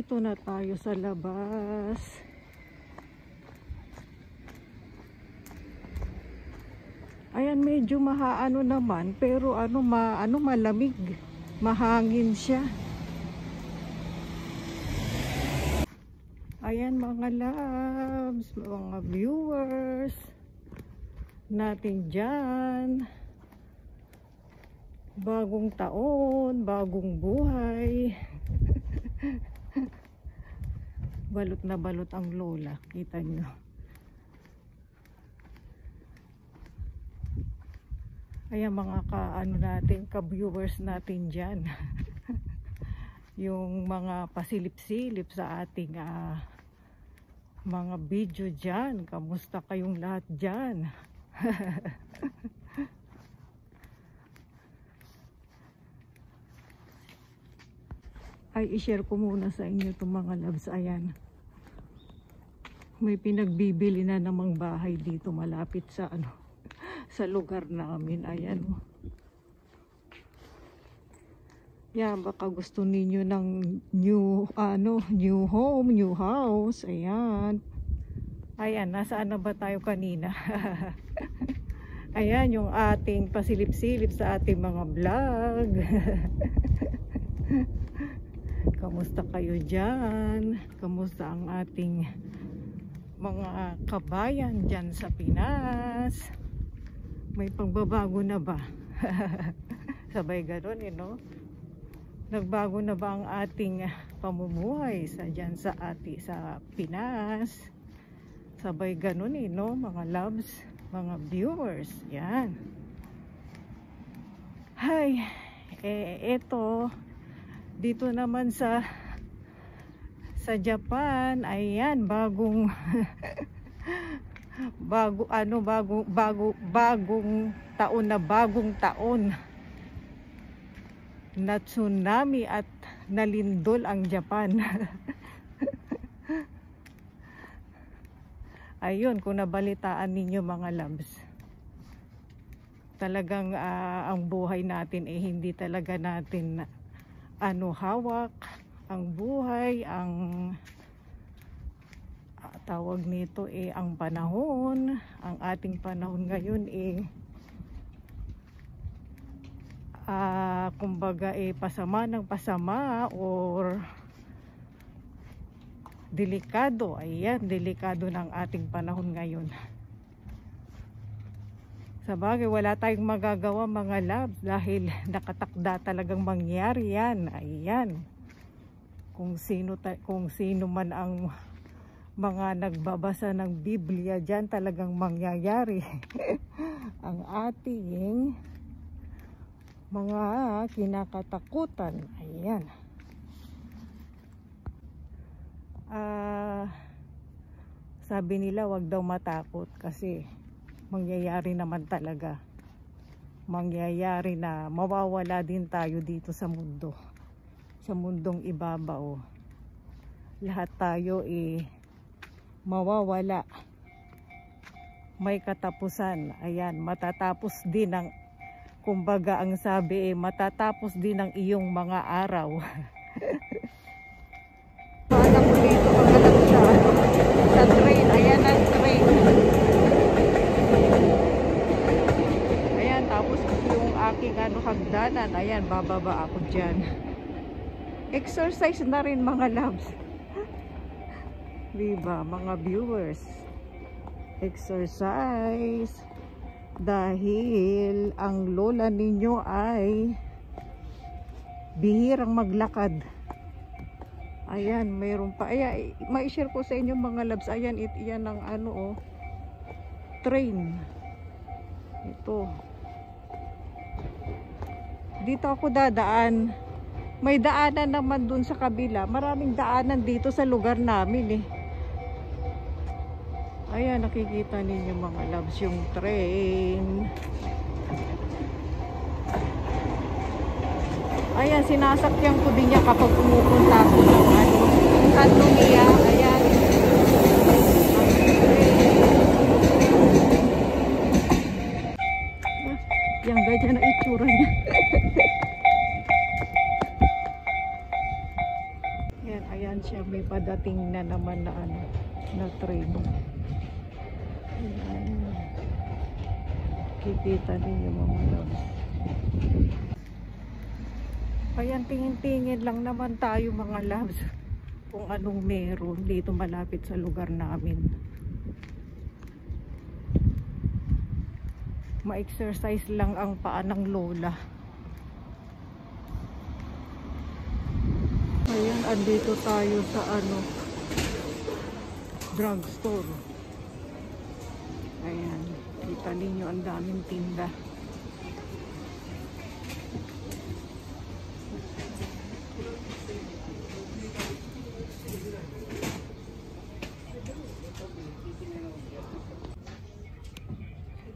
Dito na tayo sa labas. Ayan, medyo mahaano naman, pero malamig. Mahangin siya. Ayan mga loves, mga viewers natin dyan. Bagong taon, bagong buhay. Balot na balot ang lola, kita nyo. Ayan mga ka-viewers natin dyan. Yung mga pasilip-silip sa ating mga video dyan. Kamusta kayong lahat dyan? Ay, i-share ko muna sa inyo itong mga loves. Ayan. May pinagbibili na namang bahay dito malapit sa sa lugar namin. Ayan. Yan, baka gusto ninyo ng new home, new house. Ayan. Ayan, nasaan na ba tayo kanina? Ayan, yung ating pasilip-silip sa ating mga vlog. Kamusta kayo dyan? Kamusta ang ating mga kabayan dyan sa Pinas? May pagbabago na ba? Sabay gano'n, no? Nagbago na ba ang ating pamumuhay sa Pinas? Sabay gano'n, no? Mga loves, mga viewers. Yan. Hay, eto, dito naman sa Japan, ayan, bagong bagong taon na tsunami at nalindol ang Japan. Ayun, kung nabalitaan ninyo mga loves, talagang ang buhay natin hindi talaga natin hawak ang buhay, ang tawag nito ang panahon. Ang ating panahon ngayon kumbaga pasama ng pasama or delikado. Ayan, delikado ng ating panahon ngayon. Sabagay, wala tayong magagawa mga loves dahil nakatakda talagang mangyari yan. Ayan. Kung sino man ang mga nagbabasa ng Biblia dyan, talagang mangyayari ang ating mga kinakatakutan. Ayan. Sabi nila wag daw matakot kasi mangyayari naman talaga. Mangyayari na mawawala din tayo dito sa mundo. Sa mundong ibabaw. Lahat tayo mawawala. May katapusan. Ayan, matatapos din ang, kumbaga ang sabi matatapos din ang iyong mga araw. Alam ko dito pagkalang sa train. Ayan ang train. Ayan, tapos yung aking hagdanan. Ayan, bababa ako dyan. Exercise na rin mga loves. Diba mga viewers? Exercise. Dahil ang lola ninyo ay bihirang maglakad. Ayan, mayroon pa. Ayan, ma-share ko sa inyo mga loves. Ayan, yan ang train. Ito. Dito ako dadaan. May daanan naman dun sa kabila. Maraming daanan dito sa lugar namin Ayan, nakikita ninyo mga loves yung train. Ayan, sinasakyan ko din niya kapag pumupunta ako ng kanto niya. Ayan. Yang ganyan ang itsura niya. siya, may padating na naman na ano, na train. Ayan. Kikita ninyo mga loves. Ayan, tingin-tingin lang naman tayo mga loves kung anong meron dito malapit sa lugar namin. Ma-exercise lang ang paa ng lola. Ayan, andito tayo sa ano, drugstore. Ayan, kita ninyo ang daming tinda.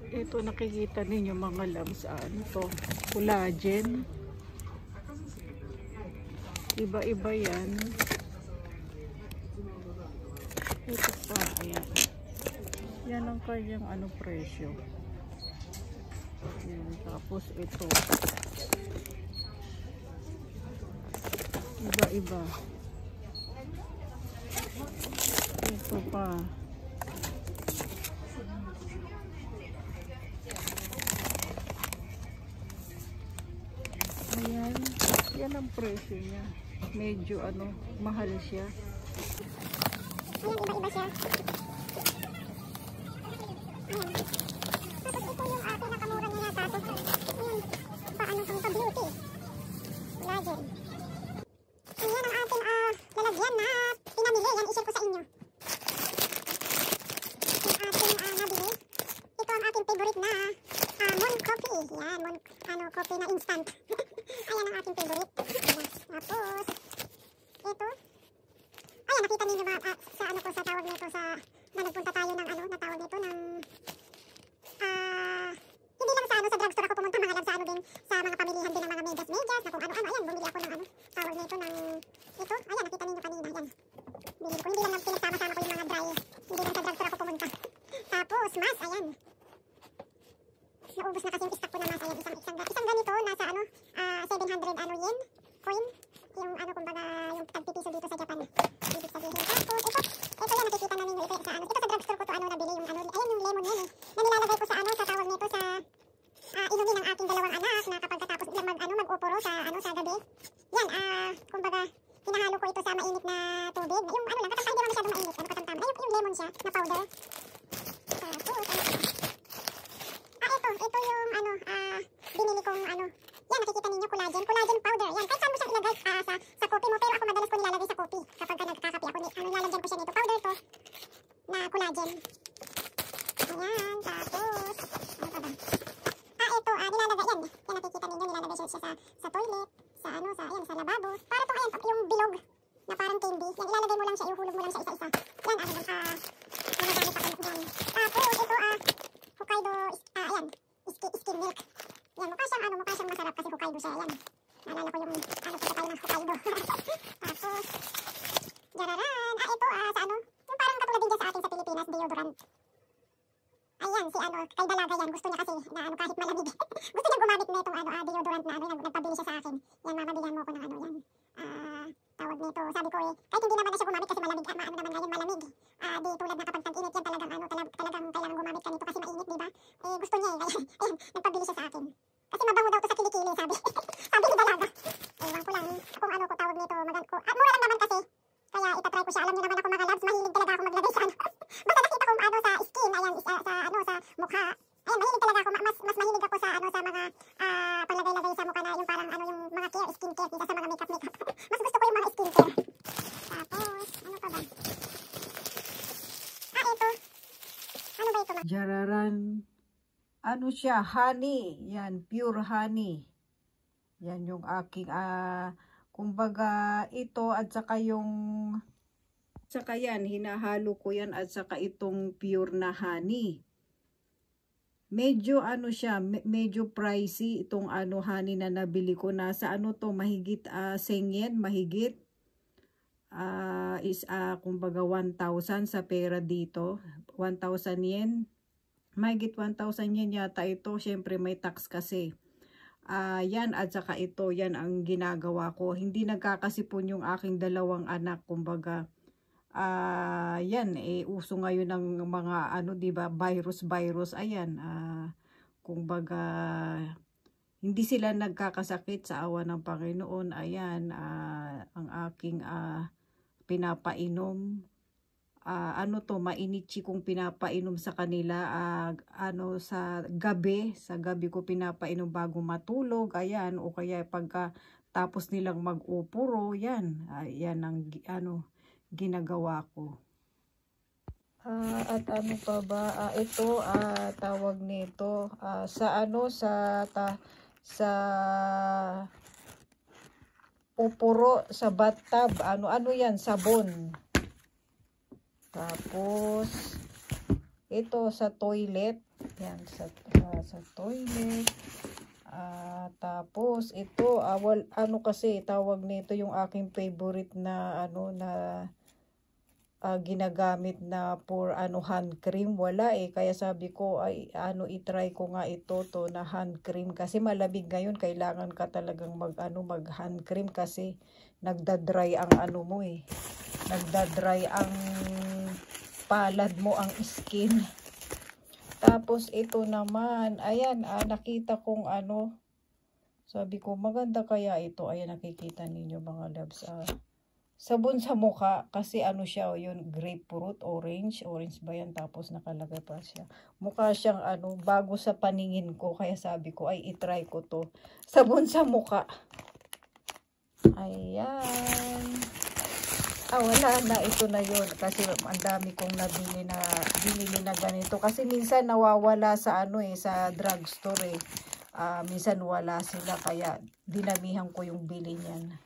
Ito nakikita ninyo mga loves, ano to, collagen. Iba-iba yan. Ito pa, ayan. Yan ang kanyang ano presyo. Ayan, tapos ito. Iba-iba. Ito pa. Ayan. Yan ang presyo niya. Medyo ano, mahal siya. Ayan, iba-iba siya. Ayan. Tapos ito yung pinakamura niya na tapos. Ayan, paano pang pa-beauty. Collagen. Ayan ang ating lalagyan na pinamili. Yan, i-share ko sa inyo. Yung ating nabili. Ito ang ating favorite na Mon Coffee. Yan, coffee na instant. Ayan ang ating favorite. Tapos, ito. Ayan, nakita ninyo ba sa ano ko, sa tawag nito, sa na nagpunta tayo ng ano, na tawag nito ng hindi lang sa ano, sa drugstore ako pumunta, mga lang sa ano din, sa mga pamilihan din ng mga medyas, na kung ano-ano. Ayan, bumili ako ng ano, tawag nito ng ito. Ayan, nakita ninyo kanina, yan. Bili ko, hindi lang pinagsama-sama ko yung mga dry, hindi lang sa drugstore ako pumunta. Tapos, mas, ayan. Naubos na kasi yung stock ko na mas, ayan, isang ganito, nasa ano, 700 ano yen, coin. Yung ano, kumbaga, yung tagpipiso dito sa Japan. Ibig sabihin. Tapos, ito yan, nakikita na ninyo, ito sa ano, ito sa drugstore ko to, ano, nabili yung ano, ayan yung lemon yan eh, na nilalagay ko sa ano, sa tawag nito, sa inumin ng aking dalawang anak, na kapag katapos ilang mag-uporo sa ano, sa gabi. Yan, kumbaga, hinahalo ko ito sa mainit na tubig. Yung ano lang, katamtay, hindi naman masyadong mainit, ano, katamtay. Ayun, yung lemon siya, na powder. Tapos, ito yung ano, binili kong ano, yan, nakikita ninyo, collagen powder. Yan, kahit saan mo siya ilagay sa coffee mo, pero ako madalas ko nilalagay sa coffee kapag nagkakape ako. Ano, nilalagyan ko siya nito, powder to, na collagen. Ayan, tapos, ano pa ba? Ito, nilalagay yan. Yan, nakikita ninyo, nilalagay siya sa toilet, sa ano, ayan, sa lababo. Para to, ayan, yung bilog, na parang candy. Yan, ilalagay mo lang siya, ihuhulog mo lang siya isa-isa. Yan, ano, mga gamit ako yan. Tapos, ito, Hokkaido, ayan, skim milk. Yan, mukha siyang masarap kasi Hokkaido siya. Yan, naalala ko yung, ano, punta tayo ng Hokkaido. Tapos, jararan. Ito, sa ano, yung parang katulad din dyan sa atin sa Pilipinas, deodorant. Ayan, si ano, kay dalaga yan. Gusto niya kasi na ano, kahit malamig. Gusto niya gumamit na itong ano, deodorant na ano, nagpabili siya sa akin. Yan, mamabilan mo ko ng ano, yan. Tawag nito, sabi ko kahit hindi naman na siya gumamit kasi malamig, ano naman ngayon, malamig. Di tulad na kapag tag-init yan, talagang ano, talagang kailangan gumamit ka nito kasi mainit, di ba? Gusto niya eh, kaya, ayan, nagpabili siya sa akin. Kasi mabango daw to sa kilikili, sabi. Sabi ni dalaga. Ewan ko lang, kung ano ko tawag nito, mura lang naman kasi. Kaya itatry ko siya, alam niyo naman ako mga labs, mahilig talaga ako maglagay sa ano. Basta nakita ko ano sa skin, ayan, sa ano, sa mukha. Ayan, mahilig talaga ako, mas mahilig ako sa ano, sa mga paglagay-lagay sa mukha na yung parang ano, yung mga care, skin care, sa mga makeup. Mas gusto ko yung mga skin care. Tapos, ano pa ba? Ito. Ano ba ito? Jararan. Ano siya? Honey. Yan, pure honey. Yan yung aking, kumbaga ito at saka yung, saka yan, hinahalo ko yan at saka itong pure na honey. Medyo ano siya, medyo pricey itong ano honey na nabili ko. Nasa ano to, mahigit 100 yen, mahigit. Kumbaga 1,000 sa pera dito. 1,000 yen. Mahigit 1,000 yen yata ito. Syempre may tax kasi. Yan at saka ito, yan ang ginagawa ko. Hindi nagkakasipon yung aking dalawang anak, kumbaga. Yan, uso ngayon ng mga ano, diba, virus. Ayan, kumbaga, hindi sila nagkakasakit sa awa ng Panginoon. Ayan, ang aking pinapainom. Ano to, mainichi kong pinapainom sa kanila, sa gabi ko pinapainom bago matulog, ayan, o kaya pagka tapos nilang mag-upuro, yan, yan ang ginagawa ko. At ano pa ba, ito, tawag nito, sa upuro, sa bathtub, ano yan, sabon. Tapos, ito sa toilet. Yan, sa toilet. Tapos, ito, kasi, tawag nito yung aking favorite na, ginagamit na for, hand cream. Wala kaya sabi ko, itry ko nga ito, na hand cream. Kasi malamig ngayon, kailangan ka talagang mag hand cream kasi nagda-dry ang nagda-dry ang palad mo, ang skin. Tapos ito naman, ayan, nakita kong sabi ko maganda kaya ito. Ayan, nakikita ninyo mga loves, sabon sa mukha kasi siya, yun, grapefruit, orange ba yan, tapos nakalagay pa siya, mukha siyang bago sa paningin ko, kaya sabi ko ay itry ko to, sabon sa mukha. Ayan. Wala na, ito na yun. Kasi ang dami kong binili na ganito. Kasi minsan nawawala sa sa drugstore. Minsan wala sila, kaya dinamihan ko yung bili niyan.